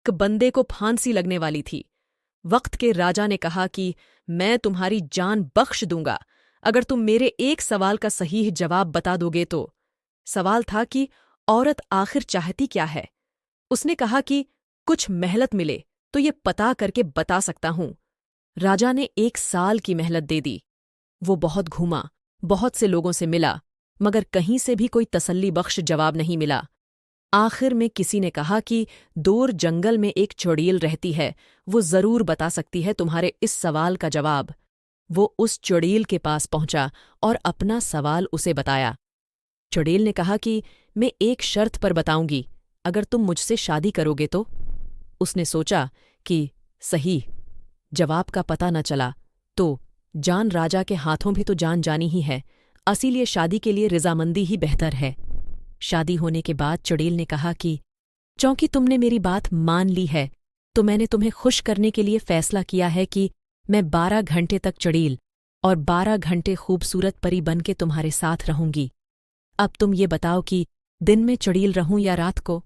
एक बंदे को फांसी लगने वाली थी। वक्त के राजा ने कहा कि मैं तुम्हारी जान बख्श दूंगा अगर तुम मेरे एक सवाल का सही जवाब बता दोगे तो। सवाल था कि औरत आखिर चाहती क्या है। उसने कहा कि कुछ मेहनत मिले तो ये पता करके बता सकता हूं। राजा ने 1 साल की मेहनत दे दी। वो बहुत घूमा, बहुत से लोगों से मिला, मगर कहीं से भी कोई तसल्ली बख्श जवाब नहीं मिला। आखिर में किसी ने कहा कि दूर जंगल में एक चुड़ैल रहती है, वो जरूर बता सकती है तुम्हारे इस सवाल का जवाब। वो उस चुड़ैल के पास पहुंचा और अपना सवाल उसे बताया। चुड़ैल ने कहा कि मैं एक शर्त पर बताऊंगी, अगर तुम मुझसे शादी करोगे तो। उसने सोचा कि सही, जवाब का पता न चला तो जान राजा के हाथों भी तो जान जानी ही है, इसीलिए शादी के लिए रजामंदी ही बेहतर है। शादी होने के बाद चुड़ैल ने कहा कि चूंकि तुमने मेरी बात मान ली है तो मैंने तुम्हें खुश करने के लिए फैसला किया है कि मैं 12 घंटे तक चुड़ैल और 12 घंटे खूबसूरत परी बन के तुम्हारे साथ रहूंगी। अब तुम ये बताओ कि दिन में चुड़ैल रहूं या रात को।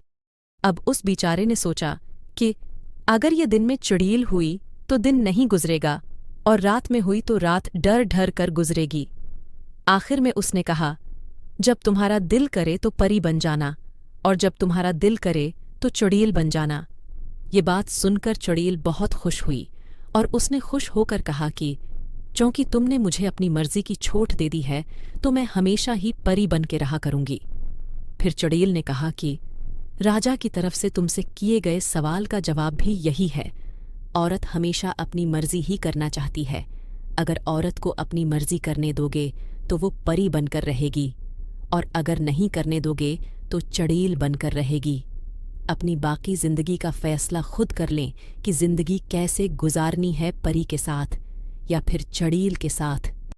अब उस बेचारे ने सोचा कि अगर ये दिन में चुड़ैल हुई तो दिन नहीं गुजरेगा और रात में हुई तो रात डर डर कर गुजरेगी। आखिर में उसने कहा, जब तुम्हारा दिल करे तो परी बन जाना और जब तुम्हारा दिल करे तो चुड़ैल बन जाना। ये बात सुनकर चुड़ैल बहुत खुश हुई और उसने खुश होकर कहा कि चूंकि तुमने मुझे अपनी मर्जी की छूट दे दी है तो मैं हमेशा ही परी बन के रहा करूंगी। फिर चुड़ैल ने कहा कि राजा की तरफ से तुमसे किए गए सवाल का जवाब भी यही है, औरत हमेशा अपनी मर्जी ही करना चाहती है। अगर औरत को अपनी मर्जी करने दोगे तो वो परी बनकर रहेगी और अगर नहीं करने दोगे तो चुड़ैल बनकर रहेगी। अपनी बाकी जिंदगी का फैसला खुद कर लें कि जिंदगी कैसे गुजारनी है, परी के साथ या फिर चुड़ैल के साथ।